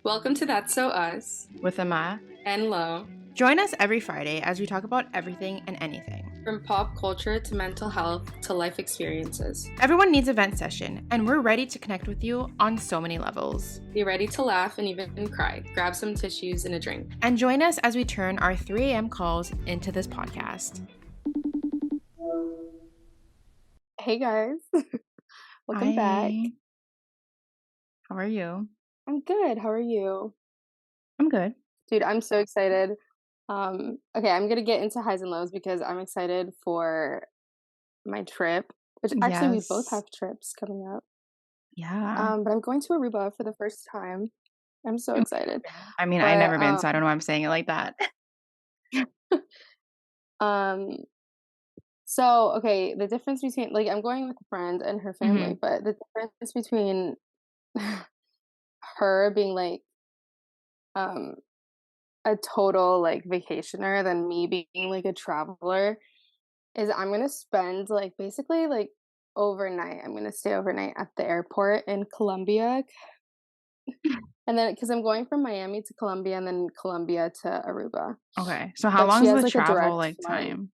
Welcome to That's So Us with Ama. and Lo. Join us every Friday as we talk about everything and anything. From pop culture to mental health to life experiences. Everyone needs a vent session, and we're ready to connect with you on so many levels. Be ready to laugh and even cry. Grab some tissues and a drink. And join us as we turn our 3 a.m. calls into this podcast. Hey guys. Welcome back. How are you? I'm good. How are you? I'm good. Dude, I'm so excited. Okay, I'm gonna get into highs and lows because I'm excited for my trip. Which actually we both have trips coming up. Yeah. But I'm going to Aruba for the first time. I'm so excited. I mean, I've never been, so I don't know why I'm saying it like that. So, okay, the difference between I'm going with a friend and her family, but the difference between her being a total vacationer than me being a traveler is I'm gonna spend basically overnight. I'm gonna stay overnight at the airport in Colombia. And then because I'm going from Miami to Colombia and then Colombia to Aruba. Okay. So how But long she is has the a travel direct flight. time?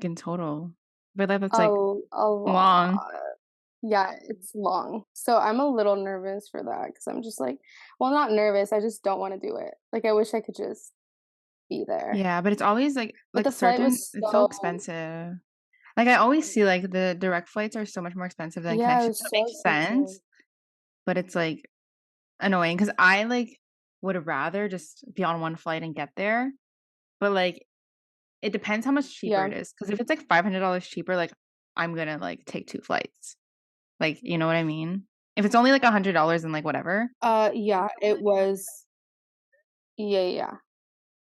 In total? But that's A long. lot. Yeah, it's long. So I'm a little nervous for that because I'm just well, not nervous. I just don't want to do it. I wish I could just be there. Yeah, but it's always But the flight was it's so expensive. I always see the direct flights are so much more expensive than yeah, it connections. was So it so makes expensive. sense, but it's annoying because I would rather just be on one flight and get there. But it depends how much cheaper Yeah. it is. Because if it's $500 cheaper, I'm gonna take 2 flights. You know what I mean? If it's only $100, then whatever. Yeah, it was. Yeah.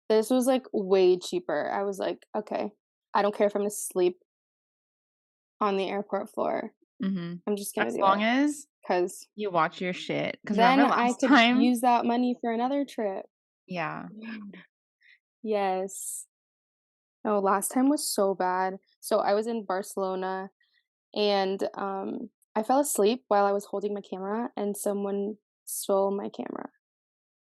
This was way cheaper. I was okay, I don't care if I'm gonna sleep on the airport floor. Mm-hmm. I'm just gonna As do long it as because you watch your shit. Because then remember I last could time? use that money for another trip. Yeah. Yes. No, last time was so bad. So I was in Barcelona and I fell asleep while I was holding my camera and someone stole my camera.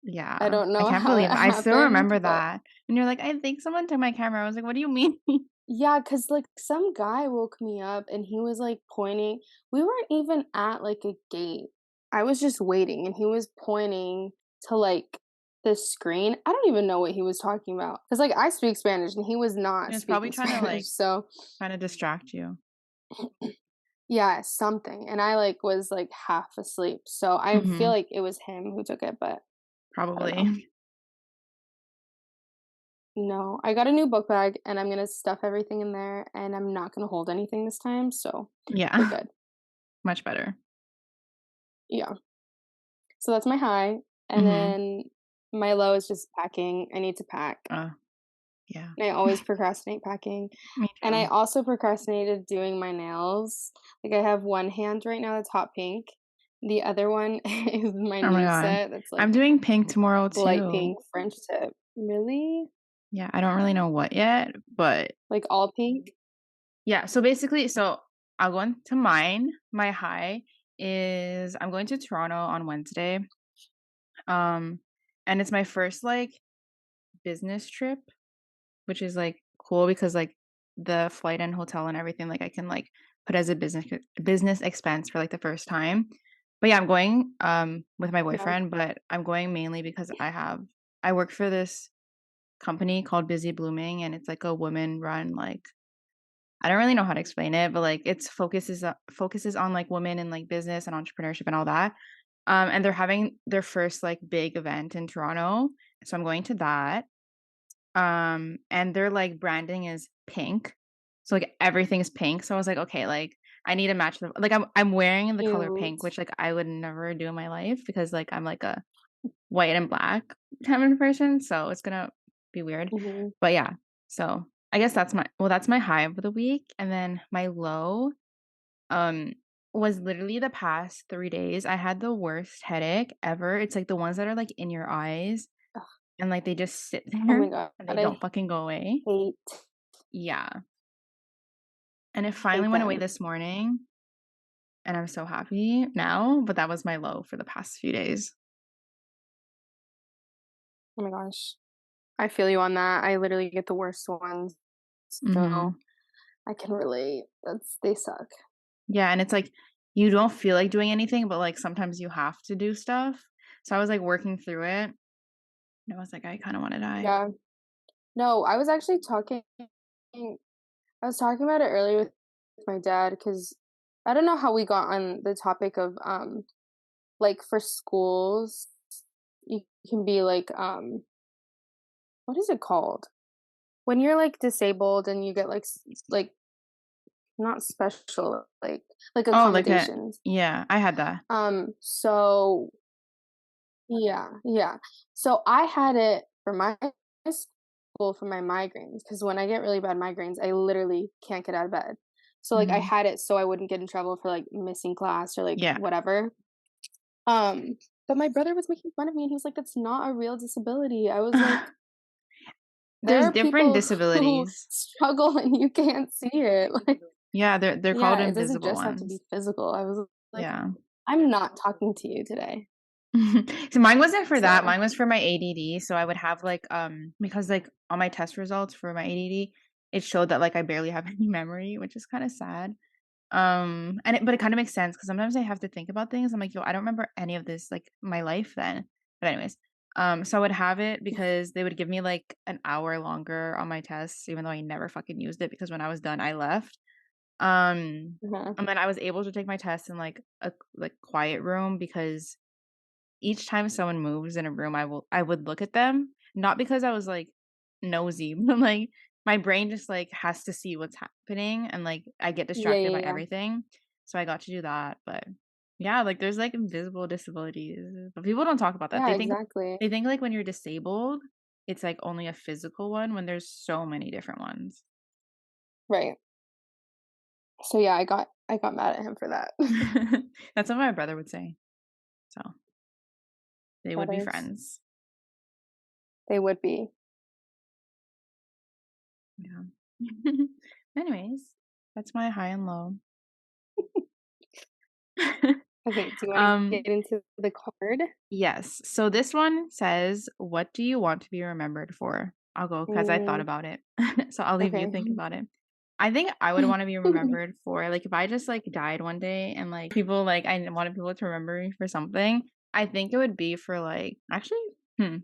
Yeah. I don't I know can't how believe it it. I still happened, remember but that. And you're like, "I think someone took my camera." I was like, "What do you mean?" yeah, cause some guy woke me up and he was pointing. We weren't even at a gate. I was just waiting and he was pointing to the screen. I don't even know what he was talking about. Cause I speak Spanish and he was He not was probably speaking trying to, Spanish. So trying to distract you. yeah, something. And I was half asleep. So I feel Mhm. like it was him who took it, but I don't know. Probably. No, I got a new book bag and I'm gonna stuff everything in there and I'm not gonna hold anything this time, so we're Yeah. good. Much better. Yeah. So that's my high. And Mhm. then my low is just packing. I need to pack. Yeah. And I always procrastinate packing. Me And I too. also procrastinated doing my nails. I have one hand right now that's hot pink. The other one is my Oh my new god. set that's I'm doing pink tomorrow light too. pink French tip. Really? Yeah, I don't really know what yet, but All pink? yeah, so I'll go into mine. My high is I'm going to Toronto on Wednesday. Um, and it's my first business trip, which is cool because the flight and hotel and everything I can put as a business expense for the first time. But yeah, I'm going with my Yeah. boyfriend, but I'm going mainly because I work for this company called Busy Blooming, and it's a woman run I don't really know how to explain it, but it's focuses on women in business and entrepreneurship and all that. And they're having their first big event in Toronto, so I'm going to that. And their branding is pink, so everything's pink. So I was like, okay, I need to match the I'm wearing the color pink, Cute. which I would never do in my life because I'm a white and black kind of person, so it's gonna be weird. Mhm. But yeah, so I guess that's my high of the week, and then my low, um, was literally the past 3 days. I had the worst headache ever. It's the ones that are in your eyes Ugh, and they just sit oh there my god. and they I don't fucking go away. hate Yeah, and it finally hate went away them. this morning, and I'm so happy now, but that was my low for the past few days. Oh my gosh. I feel you on that. I literally get the worst ones, so Mhm. I can relate. They suck. Yeah, and it's like you don't feel like doing anything, but, like, sometimes you have to do stuff. So I was, like, working through it, and I was like, "I kinda wanna die." Yeah. No, I was actually talking I was talking about it earlier with my dad because I don't know how we got on the topic of like for schools you can be like what is it called? When you're like disabled and you get like like not special like Oh, like a accommodations. yeah, I had that. So yeah, yeah. So I had it for my school for my migraines because when I get really bad migraines, I literally can't get out of bed. So like I Mhm. had it so I wouldn't get in trouble for like missing class or like Yeah. whatever. Um, but my brother was making fun of me and he was like, "That's not a real disability." I was like, "There There's are different people who disabilities. struggle and you can't see it." Like, Yeah, they're called yeah, it doesn't invisible just have to be ones. physical. I was like, Yeah. "I'm not talking to you today." So mine wasn't for that, So, mine was for my ADD, so I would have, like, because, like, on my test results for my ADD, it showed that, like, I barely have any memory, which is kinda sad. And but it kinda makes sense because sometimes I have to think about things, I'm like, "Yo, I don't remember any of this, like, my life then." But anyways, so I would have it because they would give me, like, an hour longer on my tests, even though I never fucking used it because when I was done, I left. Um, uh-huh. and then I was able to take my test in, like, a, like, quiet room because each time someone moves in a room, I would look at them, not because I was, like, nosy, but, like, my brain just, like, has to see what's happening, and, like, I get Yeah, distracted yeah, by yeah. everything, so I got to do that, but yeah, like, there's, like, invisible disabilities, but people don't talk about that. Yeah, exactly. They think, like, when you're disabled, it's, like, only a physical one when there's so many different ones. Right. So yeah, I got mad at him for that. That's what my brother would say, so they would be Brothers. friends. They would be. Yeah. Anyways, that's my high and low. Okay, do you wanna Um, get into the card? yes. So this one says, "What do you want to be remembered for?" I'll go because I thought Mm, about it. So I'll leave you okay. think about it. I think I would wanna be remembered for, like, if I just, like, died one day and, like, people like, I wanted people to remember me for something, I think it would be for, like actually, hmm.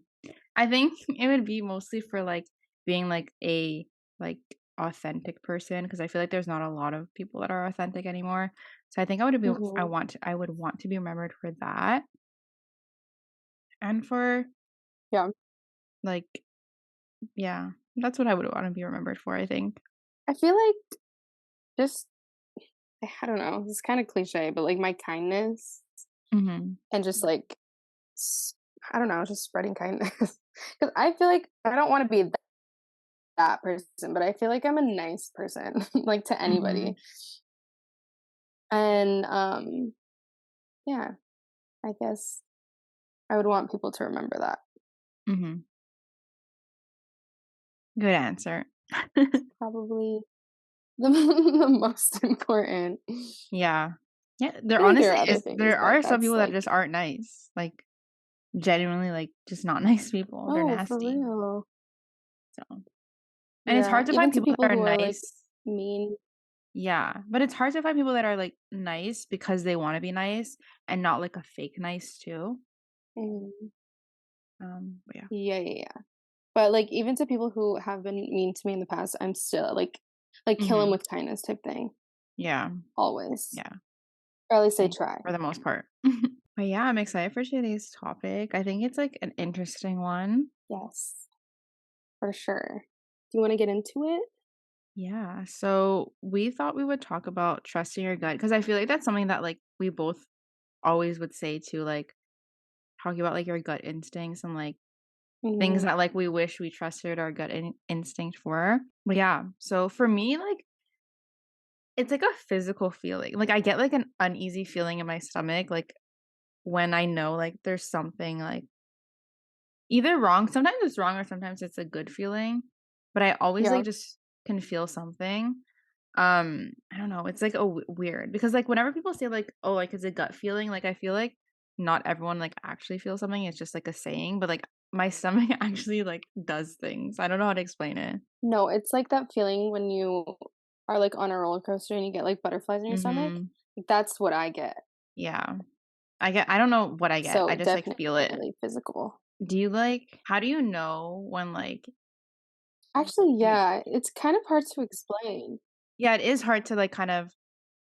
I think it would be mostly for, like, being, like, a, like, authentic person because I feel like there's not a lot of people that are authentic anymore. So I think Mhm. I would want to be remembered for that and for, Yeah. like yeah, that's what I would wanna be remembered for, I think. I feel like just I don't know, it's kinda cliche, but, like, my kindness Mhm. and just, like, s I don't know, just spreading kindness. Because I feel like I don't wanna be that person, but I feel like I'm a nice person, like, to anybody. Mhm. And, yeah, I guess I would want people to remember that. Mhm. Good answer. Probably the the most important. Yeah. Yeah, I think there are other things, there but are some that's, people that just like aren't nice, like, genuinely, like, just not nice people, they're oh, for nasty, real. so and it's Yeah, hard to even find to people people that are who are, like, nice. mean. Yeah, but it's hard to find people that are, like, nice because they wanna be nice and not, like, a fake nice too. Mm. But yeah. Yeah, yeah, yeah. But, like, even to people who have been mean to me in the past, I'm still, like, kill 'em Mhm. with kindness type thing, Yeah, always. yeah, Or at least I same, try. for the most part. But yeah, I'm excited for today's topic. I think it's, like, an interesting one. Yes, for sure. Do you wanna get into it? Yeah, so we thought we would talk about trusting your gut because I feel like that's something that, like, we both always would say to, like, talking about, like, your gut instincts and, like, things Mhm. that, like, we wish we trusted our instinct for. But yeah, so for me, like, it's like a physical feeling. Like, I get, like, an uneasy feeling in my stomach, like, when I know, like, there's something, like, either wrong sometimes it's wrong or sometimes it's a good feeling, but I always, Yeah. like, just can feel something. I don't know, it's, like, weird because, like, whenever people say, like, "Oh, like, it's a gut feeling," like, I feel like not everyone, like, actually feels something, it's just, like, a saying, but, like, my stomach actually, like, does things. I don't know how to explain it. No, it's like that feeling when you are, like, on a roller coaster and you get, like, butterflies in your stomach. Mhm. Like, that's what I get. Yeah. I don't know what I get, I So, just, like, feel it. definitely physical. Do you, like how do you know when, like Actually, you yeah, it's kind of hard to explain. yeah, it is hard to, like, kind of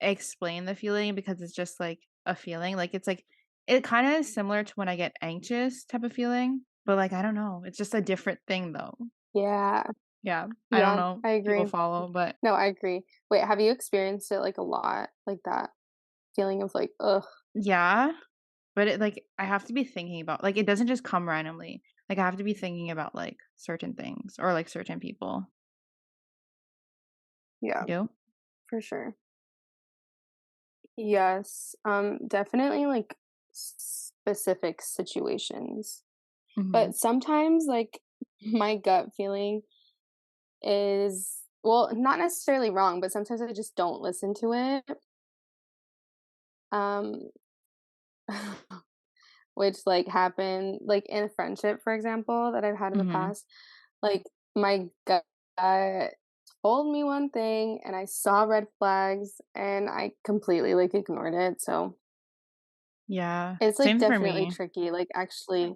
explain the feeling because it's just, like, a feeling, like, it's, like it kinda is similar to when I get anxious type of feeling, but, like, I don't know, it's just a different thing, though. Yeah, Yeah, I don't yeah, know I if people agree. follow, but No, I agree. Wait, have you experienced it, like, a lot? Like, that feeling of, like, "Ugh." yeah, but it like, I have to be thinking about like, it doesn't just come randomly, like, I have to be thinking about, like, certain things or, like, certain people. Yeah, You do? for sure. Yes, definitely, like, specific situations. Mhm, But sometimes, like, my gut feeling is well, not necessarily wrong, but sometimes I just don't listen to it. Um, which, like, happened, like, in a friendship, for example, that I've had in the mhm. past. Like, my gut told me one thing, and I saw red flags, and I completely, like, ignored it, so Yeah, it's, like, same for definitely me. tricky, like, actually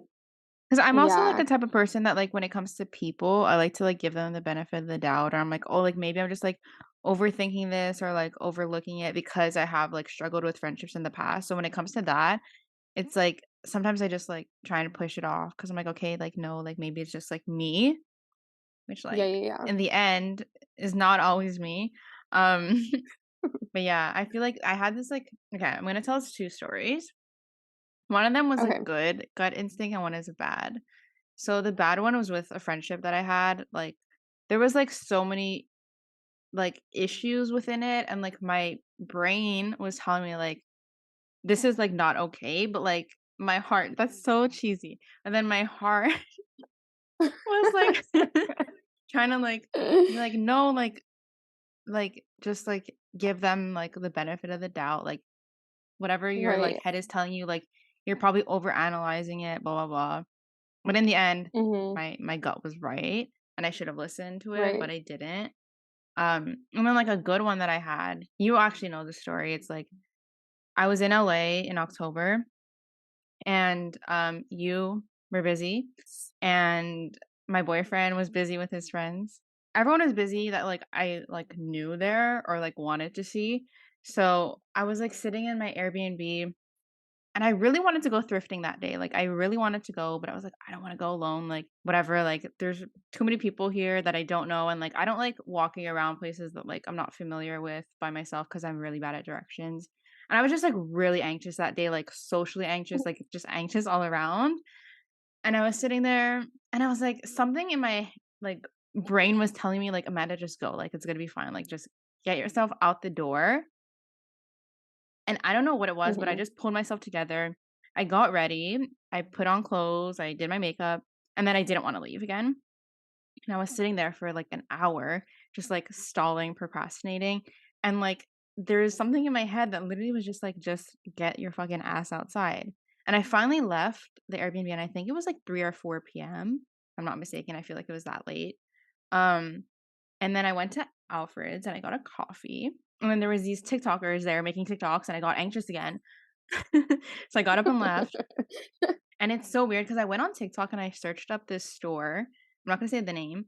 'Cause I'm also, like, yeah. the type of person that, like, when it comes to people, I like to, like, give them the benefit of the doubt, or I'm like, "Oh, like, maybe I'm just, like, overthinking this or, like, overlooking it because I have, like, struggled with friendships in the past." So when it comes to that, it's, like, sometimes I just, like, try to push it off because 'cause I'm like, "Okay, like, no, like, maybe it's just, like, me," which, Yeah, like, yeah, yeah. in the end is not always me. Um, but yeah, I feel like I had this, like okay, I'm gonna tell us 2 stories. One of them was a Okay. good gut instinct and one is a bad. So the bad one was with a friendship that I had, like, there was, like, so many, like, issues within it, and, like, my brain was telling me, like, "This is, like, not okay," but, like, my heart that's so cheesy, and then my heart was, like, trying to, like, be like, "No, like, just, like, give them, like, the benefit of the doubt, like, whatever your, like, Right. head is telling you, like, you're probably overanalyzing it, blah, blah, blah." But in the end, Mhm. my gut was right, and I should have listened to it, Right. but I didn't. And then, like, a good one that I had you actually know the story, it's like, I was in LA in October, and, you were busy, and my boyfriend was busy with his friends. Everyone was busy that, like, I, like, knew there or, like, wanted to see. So, I was, like, sitting in my Airbnb and I really wanted to go thrifting that day, like, I really wanted to go, but I was like, "I don't wanna go alone, like, whatever, like, there's too many people here that I don't know," and, like, I don't like walking around places that, like, I'm not familiar with by myself because 'cause I'm really bad at directions, and I was just, like, really anxious that day, like, socially anxious, like, just anxious all around, and I was sitting there, and I was like something in my, like, brain was telling me, like, "Amanda, just go, like, it's gonna be fine, like, just get yourself out the door." And I don't know what it was, but I Mhm. just pulled myself together. I got ready, I put on clothes, I did my makeup, and then I didn't wanna leave again. And I was sitting there for, like, an hour, just, like, stalling, procrastinating, and, like, there's something in my head that literally was just like, "Just get your fucking ass outside." And I finally left the Airbnb, and I think it was, like, 3 or 4 PM. I'm not mistaken, I feel like it was that late. Um and then I went to Alfred's and I got a coffee, and then there was these TikTokers there making TikToks, and I got anxious again. So I got up and left, and it's so weird because I went on TikTok and I searched up this store. I'm not gonna say the name,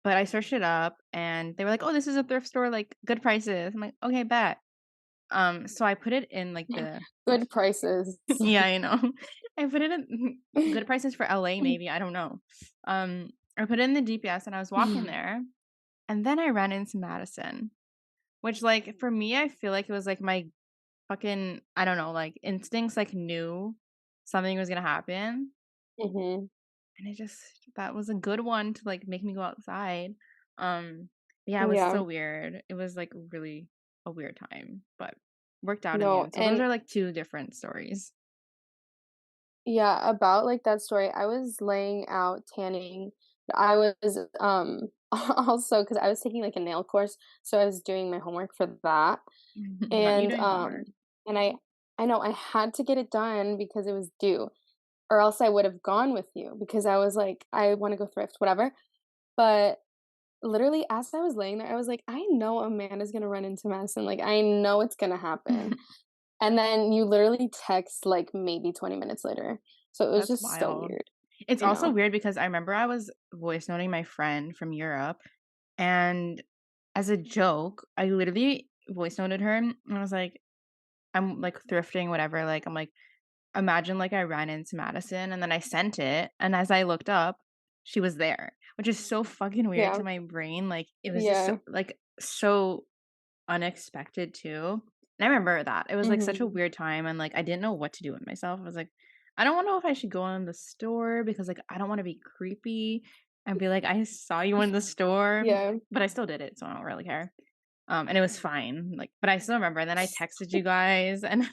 but I searched it up and they were like, "Oh, this is a thrift store, like, good prices." I'm like, "Okay, bet." So I put it in, like, the Good prices. yeah, I know. I put it in good prices for LA maybe, I don't know. I put it in the GPS and I was walking there, and then I ran into Madison. Which, like, for me, I feel like it was, like, my fucking I don't know, like, instincts, like, knew something was gonna happen, Mhm. and it just that was a good one to, like, make me go outside. Um, yeah, it was Yeah. so weird. It was, like, really a weird time, but worked out in the No, end. So those and are, like, 2 different stories. yeah, about, like, that story, I was laying out tanning. I was, also because I was taking, like, a nail course, so I was doing my homework for that, Not you and, doing homework. and I know I had to get it done because it was due, or else I would have gone with you because I was like, "I wanna go thrift," whatever, but literally, as I was laying there, I was like, "I know Amanda's gonna run into Madison, like, I know it's gonna happen." And then you literally text, like, maybe 20 minutes later. So it was That's just so wild. weird. It's I also know. weird because I remember I was voice noting my friend from Europe, and as a joke, I literally voice noted her, and I was like, I'm, like, thrifting, whatever, like, I'm like, "Imagine, like, I ran into Madison," and then I sent it, and as I looked up, she was there, which is so fucking weird Yeah. to my brain, like, it was just so Yeah. like, so unexpected too. And I remember that. It was, like, such a Mhm. weird time, and, like, I didn't know what to do with myself. I was like, "I don't know if I should go in the store because, like, I don't wanna be creepy and be like, 'I saw you in the store,'" Yeah. but I still did it, so I don't really care. And it was fine, like, but I still remember, and then I texted you guys, and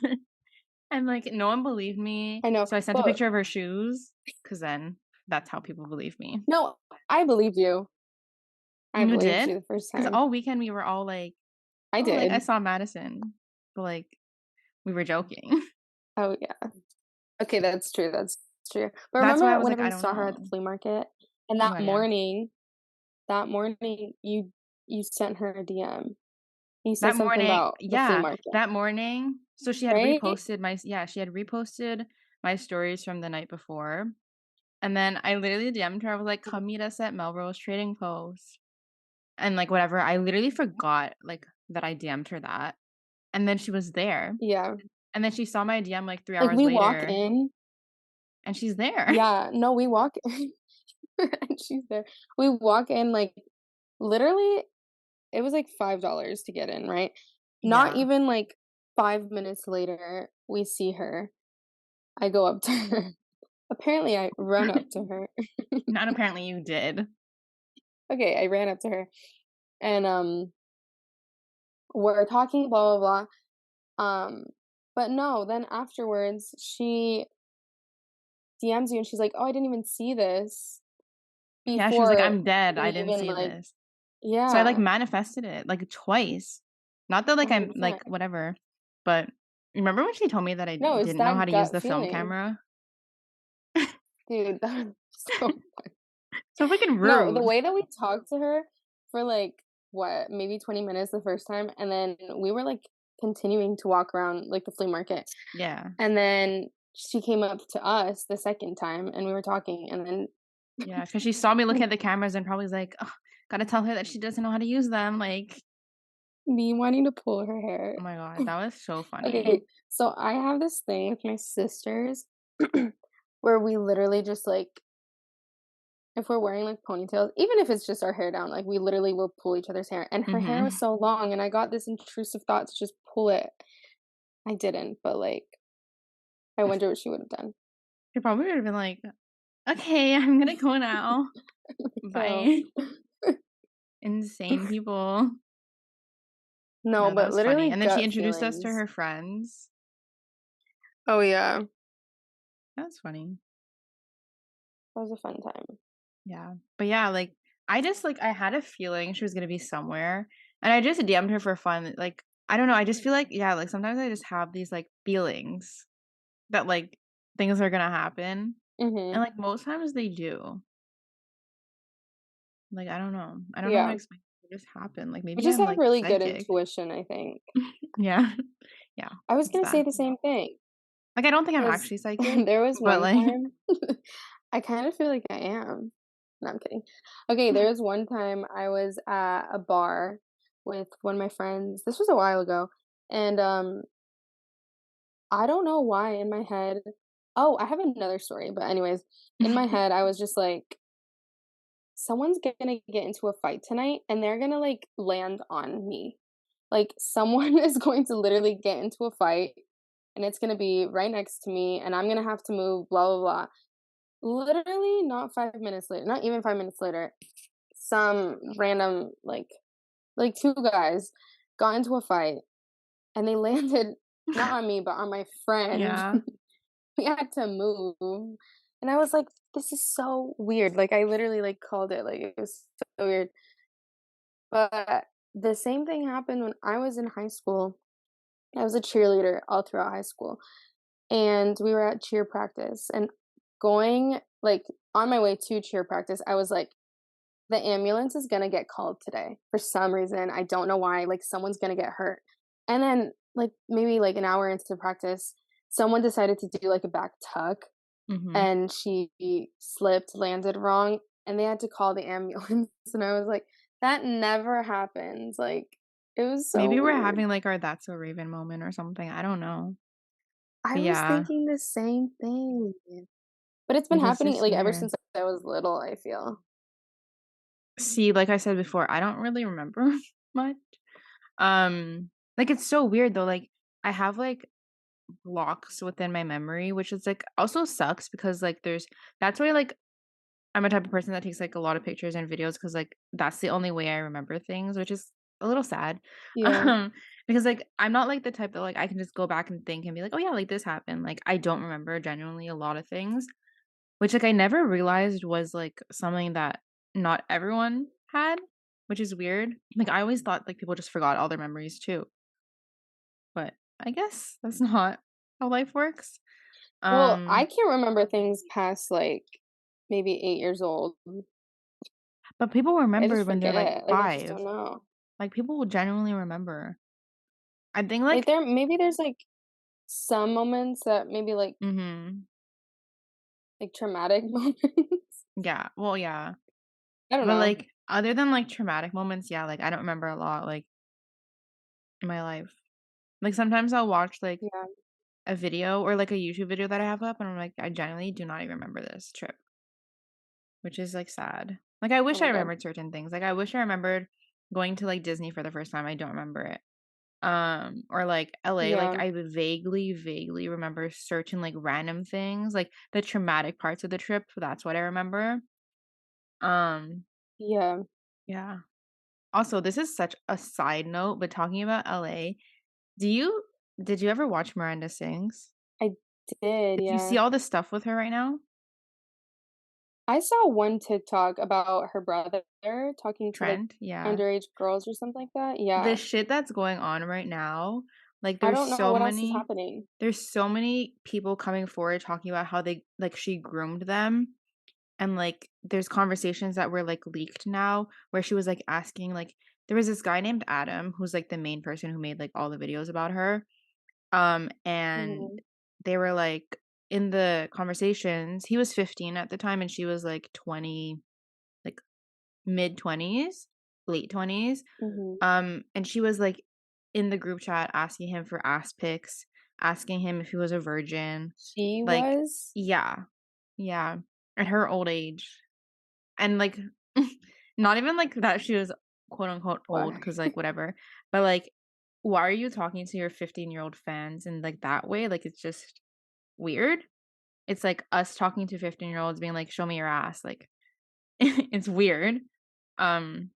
and, like, no one believed me, I know. so I sent a But picture of her shoes, because then that's how people believe me. no, I believed you. I You believed did? you the first Because time. all weekend we were all like, I "Oh, like, I did. saw Madison," but, like, we were joking. Oh, yeah. Okay, that's true, that's true. But That's why I remember was like, whenever "I we don't saw her at the know." flea market, and Oh, God, yeah. that morning, you sent her a DM. You said That something morning about the flea yeah, market, that morning so she had right? reposted my yeah, she had reposted my stories from the night before, and then I literally DM'd her, I was like, "Come meet us at Melrose Trading Post," and, like, whatever, I literally forgot, like, that I DM'd her that, and then she was there, Yeah. and then she saw my DM, like, 3 Like, hours we walk later, in. and she's there. Yeah, no, we walk and she's there. We walk in, like, literally, it was, like, $5 to get in, right? Not Yeah. even, like, 5 minutes later, we see her. I go up to her. Apparently, I run up to her. Not apparently you did. Okay, I ran up to her, and, we're talking, blah, blah, blah, but no, then afterwards, she DMs you, and she's like, "Oh, I didn't even see this Yeah, she was like, before "I'm dead, I we didn't even, see like." this." So I, like, Yeah, manifested it, like, twice. Not that, like, I'm like, 100%. whatever, but remember when she told me that I No, it's didn't know how that to use gut the film feeling. camera? Dude, that was so So freaking no, the rude. way that we talked to her for, like, what, maybe 20 minutes the first time, and then we were, like, continuing to walk around, like, the flea market, Yeah, and then she came up to us the second time, and we were talking, and then yeah, because she saw me looking at the cameras and probably was like, "Ugh, gotta tell her that she doesn't know how to use them," like, me wanting to pull her hair. oh my god, that was so funny. Okay, so I have this thing with my sisters where we literally just, like, if we're wearing, like, ponytails, even if it's just our hair down, like, we literally will pull each other's hair, and her hair was Mhm. so long, and I got this intrusive thought to just pull it. I didn't, but, like, I wonder what she would've done. She probably would've been like, "Okay, I'm gonna go now. So Bye." Insane people. no, No, that but was funny, literally and then she gut introduced us to feelings. her friends. Oh, yeah. That's funny. That was a fun time. Yeah. But yeah, like, I just, like, I had a feeling she was gonna be somewhere, and I just DM'd her for fun, like, I don't know, I just feel like yeah, like, sometimes I just have these, like, feelings that, like, things are gonna happen, and, Mhm. like, most times they do. Like, I don't know. I don't know how to Yeah. explain it, they just happen, like, We maybe just I'm, have like, really good psychic. intuition, I think. Yeah. Yeah, I was it's gonna that. say the same thing. Like, I don't think I'm 'Cause actually psychic, there was but, one like time I kind of feel like I am. No, I'm kidding. Okay, there was one time I was at a bar with one of my friends. This was a while ago, and, I don't know why in my head. Oh, I have another story, but anyways, in my head, I was just like, "Someone's gonna get into a fight tonight, and they're gonna, like, land on me." Like, someone is going to literally get into a fight, and it's gonna be right next to me, and I'm gonna have to move, blah, blah, blah. Literally not 5 minutes later, not even 5 minutes later, some random, like 2 guys got into a fight, and they landed not on me, but on my friend. Yeah. We had to move, and I was like, "This is so weird." Like, I literally, like, called it, like, it was so weird. But the same thing happened when I was in high school. I was a cheerleader all throughout high school, and we were at cheer practice, and going like, on my way to cheer practice, I was like, "The ambulance is gonna get called today for some reason, I don't know why, like, someone's gonna get hurt." And then, like, maybe, like, an hour into practice, someone decided to do, like, a back tuck, Mhm. and she slipped, landed wrong, and they had to call the ambulance, and I was like, "That never happens," like, it was so Maybe we're weird. having, like, our "That's So Raven" moment or something, I don't know. I But was yeah, thinking the same thing, but it's been it's happening, just like, ever weird. since I was little, I feel. See, like I said before, I don't really remember much. Like, it's so weird though, like, I have, like, blocks within my memory, which is, like, also sucks because, like, that's why, like, I'm a type of person that takes, like, a lot of pictures and videos because like, that's the only way I remember things, which is a little sad. Yeah, Because, like, I'm not, like, the type that, like, I can just go back and think and be like, "Oh, yeah, like, this happened." Like, I don't remember genuinely a lot of things, which, like, I never realized was, like, something that not everyone had, which is weird. Like, I always thought, like, people just forgot all their memories too, but I guess that's not how life works. well, I Um, can't remember things past, like, maybe 8 years old. but people I remember just when they're, like, forget, like, I just 5. don't know. Like, people will genuinely remember. I think, Like, like there's, like, some moments that maybe, mhm. like, traumatic moments. Yeah, well, yeah. I don't But, know. like, other than, like, traumatic moments, yeah, like, I don't remember a lot, like, in my life. Like, sometimes I'll watch, like, Yeah, a video or, like, a YouTube video that I have up, and I'm like, "I genuinely do not even remember this trip," which is, like, sad. Like, I oh wish I my god. remembered certain things. Like, I wish I remembered going to, like, Disney for the first time, I don't remember it. Or, like, LA, like, Yeah, I vaguely remember certain, like, random things, like, the traumatic parts of the trip, that's what I remember. Um, yeah, yeah. Also, this is such a side note, but talking about LA, do you did you ever watch Miranda Sings? I did, Did you yeah. see all the stuff with her right now? I saw one TikTok about her brother talking to, like, Trent? Yeah. underage girls or something like that, The yeah. shit that's going on right now, like, I don't know what else is happening. there's so many people coming forward talking about how they like, she groomed them, and, like, there's conversations that were, like, leaked now where she was, like, asking, like there was this guy named Adam who's, like, the main person who made, like, all the videos about her. And Mhm, they were, like in the conversations he was 15 at the time, and she was, like, 20, like, mid-20s, late 20s, mhm. and she was, like, in the group chat asking him for ass pics, asking him if he was a virgin, She like was? yeah, yeah, at her old age, and, like, not even, like, that she was quote, unquote, What? old because like, whatever, but, like, why are you talking to your 15-year-old fans in, like, that way? Like, it's just weird. It's like us talking to 15-year-olds being like, "Show me your ass," like, it's weird. Um,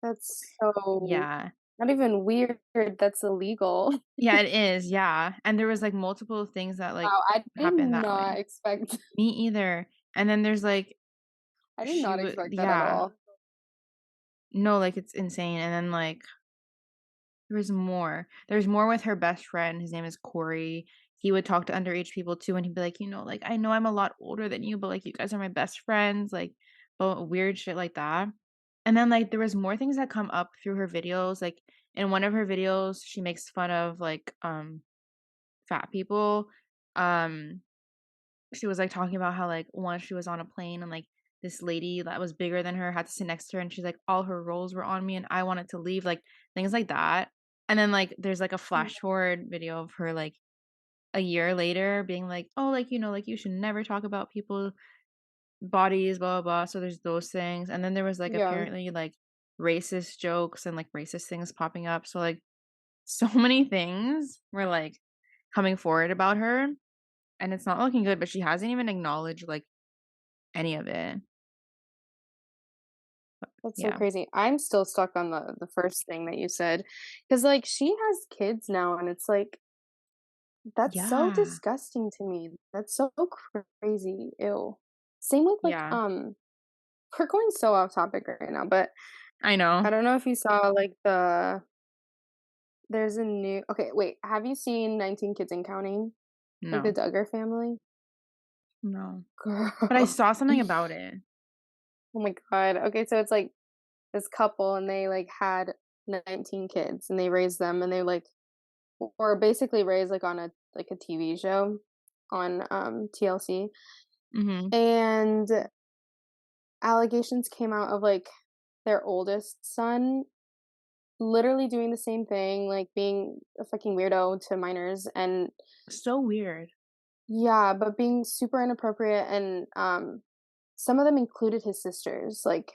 That's so yeah. not even weird, that's illegal. Yeah, it is, yeah, and there was, like, multiple things that, like, Wow, I did happened that not way. expect Me either, and then there's, like, I did she not would expect that at yeah. all. No, like, it's insane, and then, like, there was more. There's more with her best friend, his name is Corey. He would talk to underage people too, and he'd be like, like, "I know I'm a lot older than you, but, like, you guys are my best friends," like, but weird shit like that. And then, like, there was more things that come up through her videos, like, in one of her videos, she makes fun of, like, fat people. Um, she was, like, talking about how, like, once she was on a plane and, like, this lady that was bigger than her had to sit next to her, and she's like, "All her rolls were on me, and I wanted to leave," like, things like that. And then, like, there's, like, a Mm, flash forward video of her, like, a year later being like, "Oh, like, like, you should never talk about people bodies, blah, blah, blah." So there's those things. And then there was, like, yeah, apparently, like, racist jokes and, like, racist things popping up. So, like, so many things were, like, coming forward about her, and it's not looking good, but she hasn't even acknowledged, like, any of it. that's so Yeah. crazy. I'm still stuck on the first thing that you said, because like, she has kids now, and it's like, that's so Yeah. disgusting to me. That's so crazy. Ew. Same with, like, Yeah. we're going so off topic right now, but I know. I don't know if you saw, like, there's a new okay, wait, have you seen 19 Kids and Counting? Like, the No, Duggar family? no. But I Girl. saw something about it. Oh my god. Okay, so it's, like, this couple, and they, like, had 19 kids, and they raised them, and they, like or basically raised, like, on a TV show on, TLC, Mhm. and allegations came out of, like, their oldest son literally doing the same thing, like, being a fucking weirdo to minors, and So weird. yeah, but being super inappropriate, and, some of them included his sisters, like,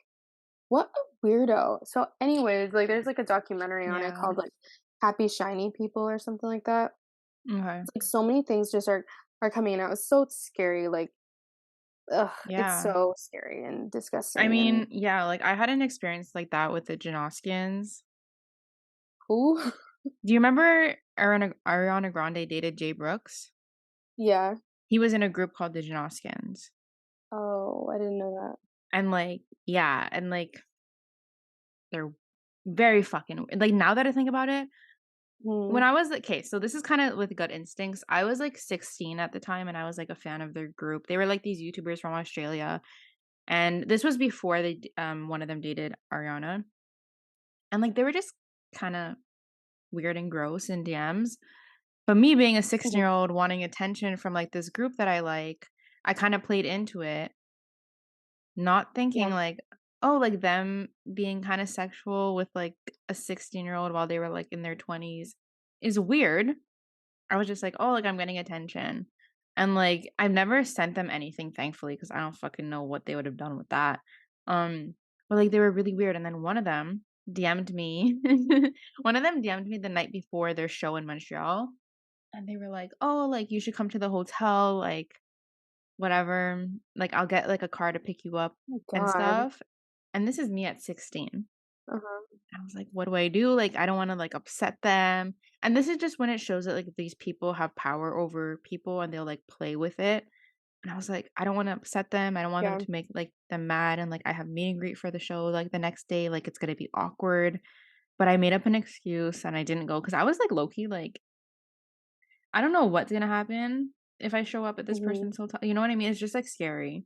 what a weirdo. So, anyways, like, there's, like, a documentary on it Yeah. called, like, Happy Shiny People or something like that. Okay. It's, like, so many things just are coming out. It's so scary, like, ugh, it's Yeah. so scary and I disgusting, and mean, yeah, like, I had an experience like that with the Janoskians. who? Do you remember Ariana Grande dated Jay Brooks? Yeah. He was in a group called the Janoskians. Oh, I didn't know that. And, like yeah, and, like, they're very fucking like, now that I think about it, when Mhm. I was okay, so this is kinda with gut instincts. I was, like, 16 at the time, and I was, like, a fan of their group. They were, like, these YouTubers from Australia, and this was before one of them dated Ariana, and, like, they were just kinda weird and gross in DMs. But me being a Mhm. 16-year-old wanting attention from, like, this group that I like, I kinda played into it, not thinking, Yeah. like, oh, like, them being kinda sexual with, like, a 16-year-old while they were, like, in their 20s is weird. I was just like, "Oh, like, I'm getting attention." And, like, I've never sent them anything, thankfully, because I don't fucking know what they would have done with that. But, like, they were really weird, and then one of them DM'd me one of them DM'd me the night before their show in Montreal, and they were like, "Oh, like, you should come to the hotel, like, whatever, like, I'll get, like, a car to pick you up Oh and god. stuff." And this is me at 16. Uh-huh. I was like, "What do I do?" Like, I don't wanna, like, upset them. And this is just when it shows that, like, these people have power over people and they'll, like, play with it. And I was like, "I don't wanna upset them. I don't want them Yeah. to make, like, them mad, and, like, I have meet and greet for the show, like, the next day, like, it's gonna be awkward." But I made up an excuse and I didn't go because I was, like, low key, like, I don't know what's gonna happen if I show up at this Mhm. person's hotel, you know what I mean? It's just, like, scary.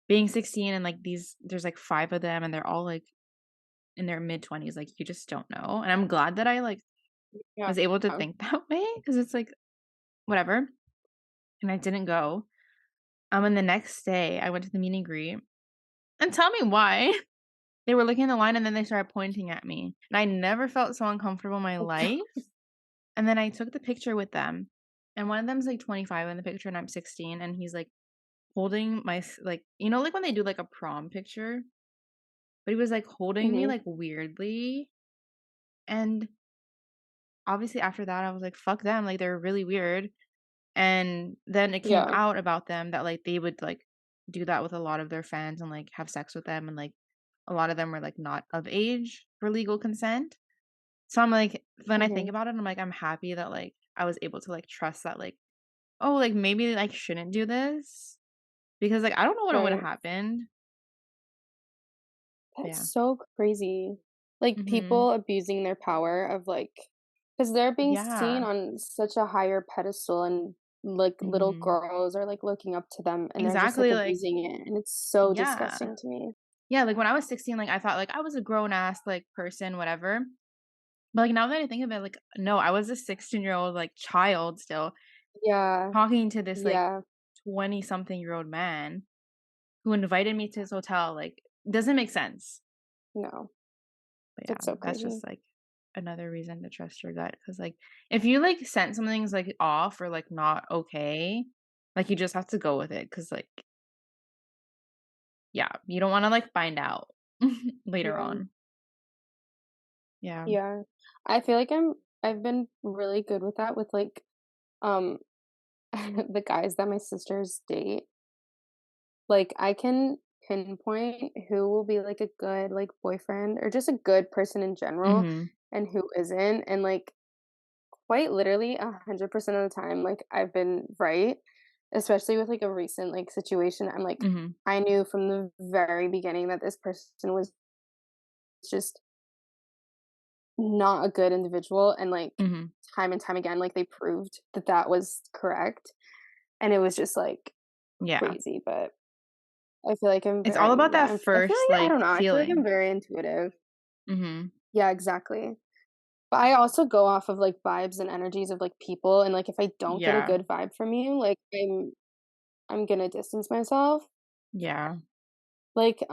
Being 16 and, like, there's, like, 5 of them and they're all, like, in their mid-20s, like, you just don't know. And I'm glad that I, like, Yeah. was able to think that way because it's, like, whatever, and I didn't go. And the next day, I went to the meet and greet, and tell me why. They were looking at the line and then they started pointing at me, and I never felt so uncomfortable in my Oh god. life. And then I took the picture with them, and one of them's, like, 25 in the picture and I'm 16, and he's, like, holding my like, like, when they do, like, a prom picture? But he was, like, holding me, Mhm. like, weirdly, and obviously after that, I was like, "Fuck them," like, they're really weird, and then it came Yeah. out about them that, like, they would, like, do that with a lot of their fans and, like, have sex with them, and, like, a lot of them were, like, not of age for legal consent. So I'm like when I think Mhm. about it, I'm like, I'm happy that, like, I was able to, like, trust that, like, "Oh, like, maybe I shouldn't do this," because, like, I don't know what would have Right. happened. But That's yeah. so crazy. Like, Mhm. people abusing their power of, like, because 'cause they're being seen Yeah. on such a higher pedestal, and, like, little Mhm. girls are, like, looking up to them, and they're just, like, Exactly, like abusing it, and it's so yeah. disgusting to me. Yeah, like, when I was 16, like, I thought, like, I was a grown ass, like, person, whatever. But, like, now that I think of it, like, no, I was a 16-year-old, like, child still Yeah. talking to this, like, Yeah. 20-something-year-old man who invited me to his hotel, like, doesn't make sense. No. But yeah, That's so that's crazy. just, like, another reason to trust your gut. Because like, if you, like, sense something's, like, off or, like, not okay, like, you just have to go with it. Because like, yeah, you don't wanna, like, find out later Yeah. on. Yeah. Yeah. I feel like I've been really good with that with, like, um, the guys that my sisters date. Like, I can pinpoint who will be, like, a good, like, boyfriend or just a good person in general Mhm. and who isn't, and, like, quite literally 100% of the time, like, I've been right, especially with, like, a recent, like, situation. I'm like, Mhm. I knew from the very beginning that this person was just not a good individual, and, like, Mhm. time and time again, like, they proved that that was correct, and it was just, like, Yeah. crazy, but I feel like I'm It's all very about yeah, that I feel first, like I like, don't know, I feel like I'm feeling. very intuitive. Mhm. Yeah, exactly. But I also go off of, like, vibes and energies of, like, people, and, like, if I don't get a Yeah. good vibe from you, like, I'm gonna distance myself. Yeah. Like,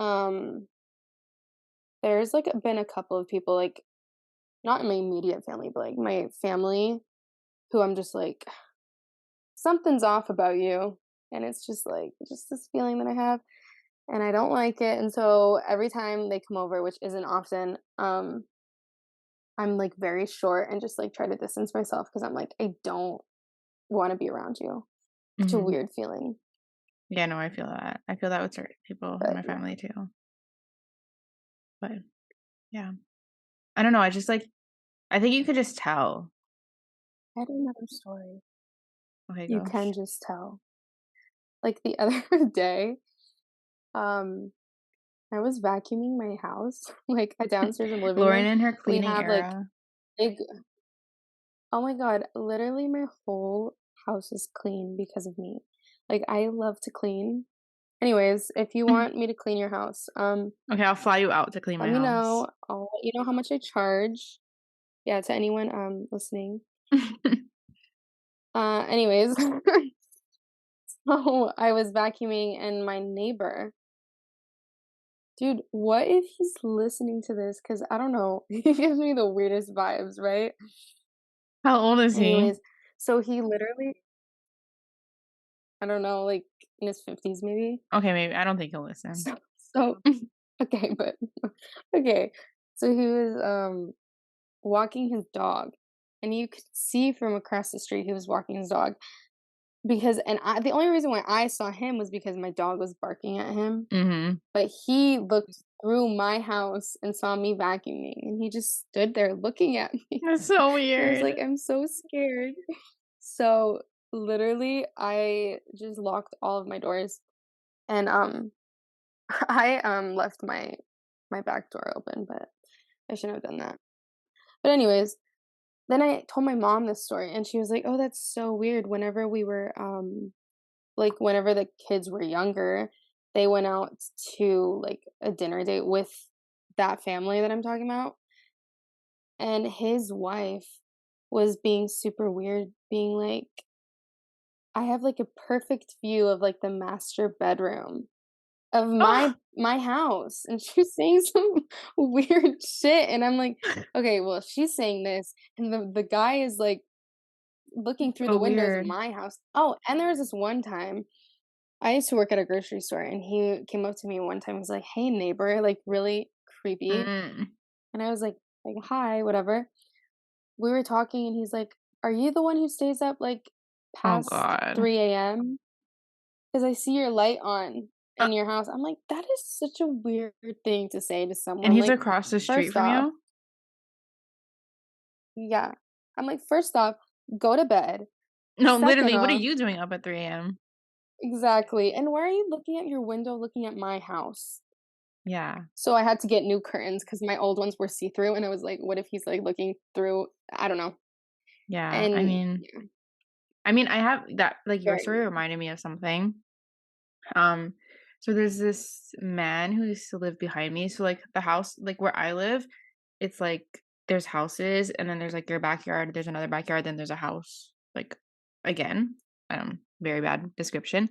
there's, like, been a couple of people, like, not in my immediate family, but, like, my family who I'm just like, "Something's off about you," and it's just, like, just this feeling that I have, and I don't like it, and so every time they come over, which isn't often, I'm, like, very short and just, like, try to distance myself because 'cause I'm like, "I don't wanna be around you." Such a Mhm. weird feeling, Yeah, no, I feel that. I feel that with certain people in but my yeah. family too. But yeah. I don't know, I just, like I think you could just tell. I had another story. Okay, You go. can just tell. Like, the other day, um, I was vacuuming my house, like, downstairs in the living Lauren room. in her We cleaning have, like, era. big oh my god, literally my whole house is clean because of me. Like, I love to clean. Anyways, if you want me to clean your house, Okay, I'll fly you out to clean let my me house. know. I'll let you know how much I charge. Yeah, to anyone, listening. Anyways, so I was vacuuming and my neighbor dude, what if he's listening to this? Because I don't know, he gives me the weirdest vibes, right? How old is he? Anyways, so he literally I don't know, like, in his 50s maybe? Okay, maybe I don't think he'll listen. So okay, but okay. So he was, walking his dog, and you could see from across the street he was walking his dog because the only reason why I saw him was because my dog was barking at him, Mhm. but he looked through my house and saw me vacuuming, and he just stood there looking at me. That's so And I was like, weird. "I'm so scared." So, literally, I just locked all of my doors, and, I, left my back door open, but I shouldn't have done that. But anyways, then I told my mom this story, and she was like, "Oh, that's so weird. Whenever we were, like, whenever the kids were younger, they went out to, like, a dinner date with that family that I'm talking about, and his wife was being super weird, being like, I have, like, a perfect view of, like, the master bedroom of Oh, my house, and she's saying some weird shit, and I'm like, "Okay, well, she's saying this, and the guy is, like, looking through so the windows of weird. my house." Oh, and there was this one time I used to work at a grocery store, and he came up to me one time, he was like, "Hey, neighbor," like, really creepy, Mm. and I was like, "Hi," whatever. We were talking, and he's like, "Are you the one who stays up, like, Oh past god. 3 a.m.? 'Cause I see your light on Uh, in your house." I'm like, "That is such a weird thing to say to and someone." he's Like, across the street first from off you? yeah. I'm like, "First off, go to bed. No, Second literally, what are off" you doing up at 3 AM? exactly, "And why are you looking at your window looking at my house?" Yeah. So I had to get new curtains because my old ones were see-through, and I was like, "What if he's, like, looking through?" I don't know. Yeah, And yeah, I have that like, your very story weird. reminded me of something. Um, so there's this man who used to live behind me, so, like, the house like, where I live, it's, like, there's houses, and then there's, like, your backyard, there's another backyard, then there's a house, like, again, very bad description,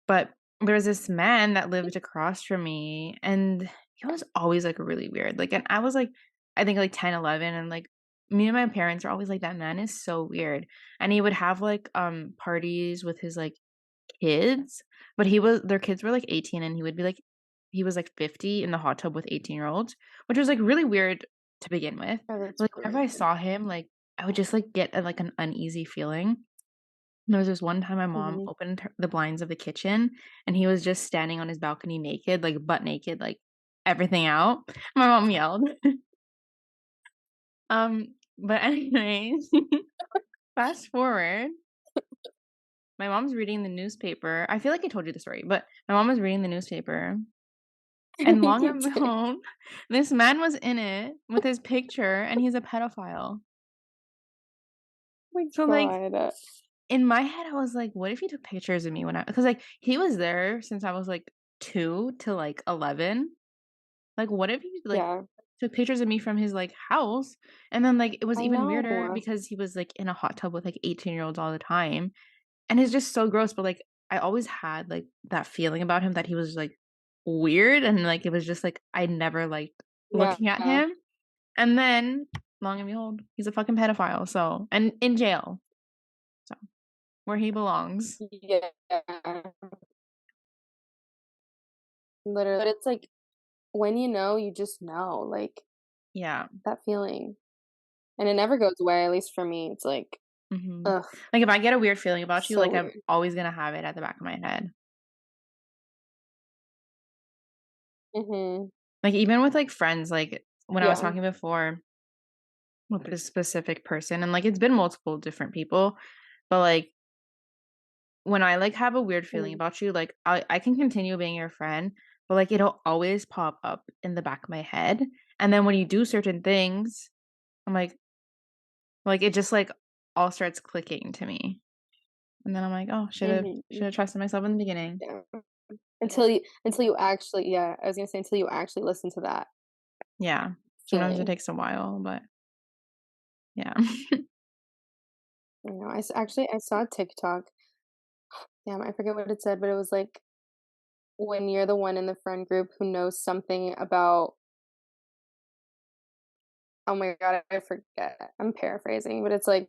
but there was this man that lived across from me, and he was always, like, really weird, like, and I was, like, I think, like, 10, 11, and, like, me and my parents are always like, "That man is so weird," and he would have, like, parties with his, like, kids, but their kids were, like, 18, and he was, like, 50 in the hot tub with 18-year-olds, which was, like, really weird to begin with. Oh, that's Like, whenever weird. I saw him, like, I would just, like, get like, an uneasy feeling. There was this one time my mom Mhm. opened the blinds of the kitchen, and he was just standing on his balcony naked, like, butt naked, like, everything out. My mom yelled. But anyways, fast forward, my mom's reading the newspaper. I feel like I told you the story, but my mom was reading the newspaper, And long You and did. behold, this man was in it with his picture, and he's a pedophile. Oh So, like, my god. in my head, I was like, "What if he took pictures of me when I?" Because like, he was there since I was, like, 2 to, like, 11. Like, what if he, like, Yeah, took pictures of me from his, like, house? And then, like, it was I even weirder know. because he was, like, in a hot tub with, like, 18-year-olds all the time, and it's just so gross, but, like, I always had, like, that feeling about him that he was, like, weird, and, like, it was just, like, I never liked Yeah. looking at him, and then, long and behold, he's a fucking pedophile, so and in jail, so where he belongs. Yeah. Literally. But it's like, when you know, you just know, like, Yeah, that feeling. And it never goes away, at least for me. It's like, mhm. ugh, Like, if I get a weird feeling about you, so like, I'm weird. always gonna have it at the back of my head. Mhm. Like, even with, like, friends, like, when I was Yeah. talking before with this specific person, and, like, it's been multiple different people, but, like, when I, like, have a weird feeling Mhm. about you, like, I can continue being your friend, but, like, it'll always pop up in the back of my head, and then when you do certain things, I'm like, it just, like, all starts clicking to me, and then I'm like, "Oh, Mhm. should've trusted myself in the beginning." Yeah. Until you actually, yeah, I was gonna say until you actually listen to that Yeah. Sometimes it feeling. takes a while, but yeah. You know, actually I saw a TikTok. Damn, I forget what it said, but it was like, when you're the one in the friend group who knows something about, oh my god, I forget. I'm paraphrasing, but it's like,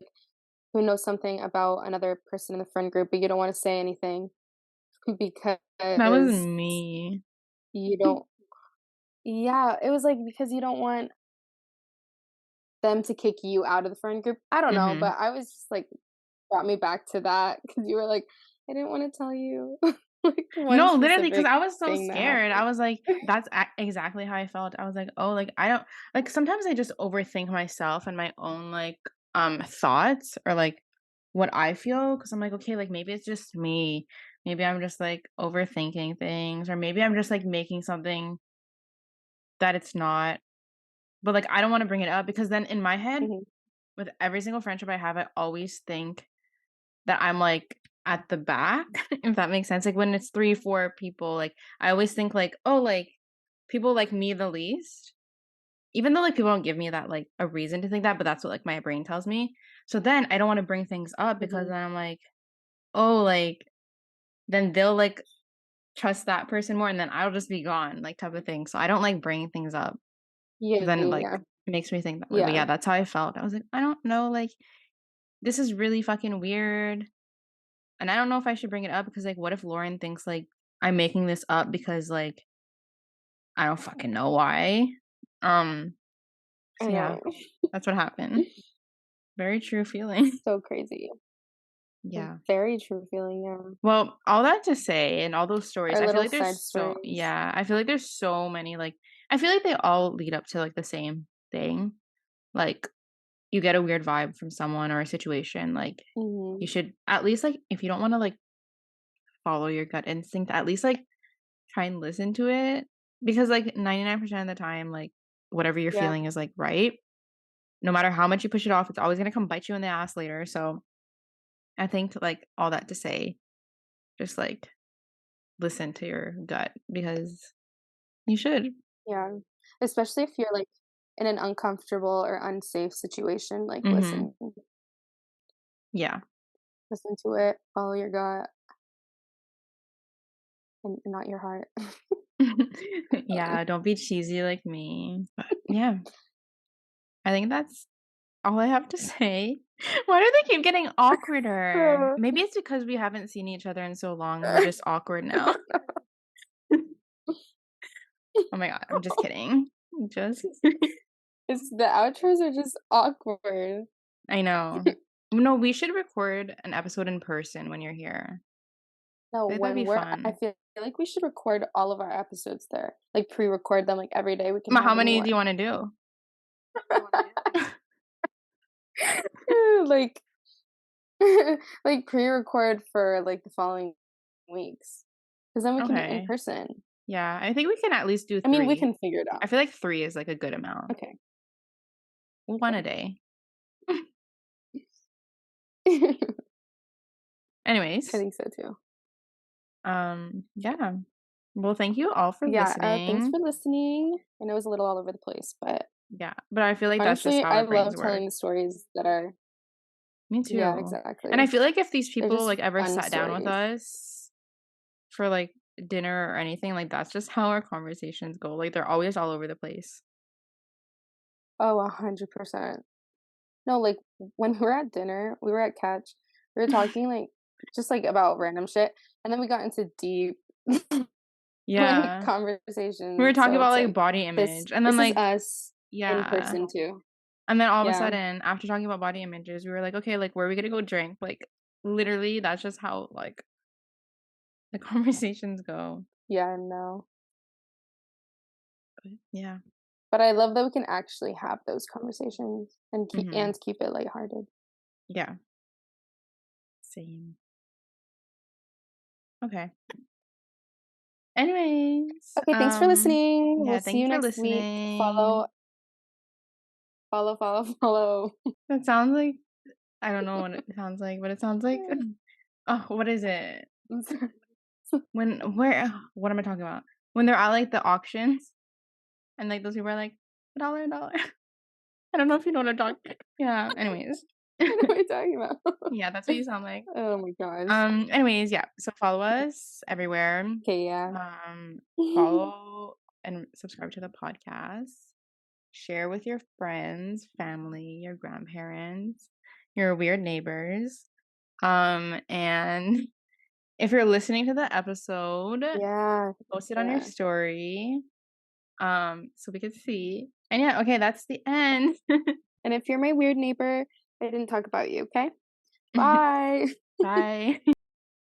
who knows something about another person in the friend group, but you don't wanna say anything That was because me. you don't. Yeah, it was like, because you don't want them to kick you out of the friend group. I don't know, Mhm. but I was just like, brought me back to that because you were like, "I didn't wanna tell you," like, one No, literally, because specific I was so thing that scared. happened. I was like, that's exactly how I felt. I was like, "Oh, like, I don't," like, sometimes I just overthink myself and my own, like, thoughts or, like, what I feel, because 'cause I'm like, "Okay, like, maybe it's just me. Maybe I'm just, like, overthinking things, or maybe I'm just, like, making something that it's not." But, like, I don't wanna bring it up because then in my head, Mhm, with every single friendship I have, I always think that I'm, like, at the back, if that makes sense. Like, when it's 3, 4 people, like, I always think, like, "Oh, like, people like me the least." Even though, like, people don't give me that, like, a reason to think that, but that's what, like, my brain tells me. So then I don't wanna bring things up because mhm. then I'm like, "Oh, like, then they'll, like, trust that person more, and then I'll just be gone," like, type of thing. So I don't like bringing things up Yeah, 'cause then it, yeah, like, yeah. makes me think that way. But Yeah, yeah, that's how I felt. I was like, "I don't know, like, this is really fucking weird." And I don't know if I should bring it up because, like, what if Lauren thinks, like, I'm making this up because, like, I don't fucking know why. Um, I so yeah, know. that's what happened. Very true feeling. So crazy. Yeah. Very true feeling, yeah. Well, all that to say and all those stories, Our I feel little like there's side so stories. yeah, I feel like there's so many, like, I feel like they all lead up to, like, the same thing. Like, you get a weird vibe from someone or a situation, like, Mhm. you should at least, like, if you don't wanna, like, follow your gut instinct, at least, like, try and listen to it because, like, 99% of the time, like, whatever you're Yeah, feeling is, like, right. No matter how much you push it off, it's always gonna come bite you in the ass later, so I think, like, all that to say, just, like, listen to your gut because you should. yeah. Especially if you're, like, in an uncomfortable or unsafe situation, like, Mhm. Yeah. listen to it, follow your gut, and not your heart. Yeah, don't be cheesy like me, but yeah, I think that's all I have to say. Why do they keep getting awkwarder? Maybe it's because we haven't seen each other in so long, we're just awkward now. Oh my god, I'm just kidding. Just It's the outros are just awkward. I know. No, we should record an episode in person when you're here. No, I think that'd when be I fun. feel like we should record all of our episodes there, like, pre-record them, like, every day we can How have a new many do you one. wanna do? Like like, pre-record for, like, the following weeks, because then we can do it in Okay. person. Yeah, I think we can at least do I mean, we 3. can figure it I out. feel like 3 is, like, a good amount. Okay, 1 a okay. day. I Anyways, think so too. yeah. Well, thank you all for Yeah, thanks listening. for listening. I know it was a little all over the place, but Yeah, but I feel like that's just honestly, how I our brains love work. telling the stories that are Me yeah, too. And I exactly. feel like if these They're people, just like, ever fun sat down with stories. us for, like, dinner or anything, like, that's just how our conversations go, like, they're always all over the place. Oh, 100%. No, like, when we were at dinner, we were at Catch, we were talking, like, just, like, about random shit, and then we got into deep, like, Yeah. We were conversations, talking so about, it's like, like, body this image, and then, this is like us in yeah. person too. And then all of a Yeah. sudden, after talking about body images, we were like, "Okay, like, where are we gonna go drink?" Like, literally, that's just how, like, the conversations go. Yeah, no. But yeah. But I love that we can actually have those conversations and Mhm. keep it lighthearted. Yeah. Same. Okay. Anyways, Okay, thanks for listening. We'll yeah, see thank you you for next week. Follow listening. follow. That sounds like I don't know what it sounds like, but it sounds like oh, what is it? When where what am I talking about? When they're at, like, the auctions and, like, those people are like, "A dollar, a dollar." I don't know if you know what I'm talking yeah, anyways. I know what you're talking about. Yeah, that's what you sound like. Oh my gosh. Anyways, yeah, so follow us everywhere. Okay, yeah. Um, follow and subscribe to the podcast. Share with your friends, family, your grandparents, your weird neighbors. And if you're listening to the episode, Yeah, post it on your yeah. story, so we could see. And yeah, okay, that's the end. And if you're my weird neighbor, I didn't talk about you, okay? Bye. Bye.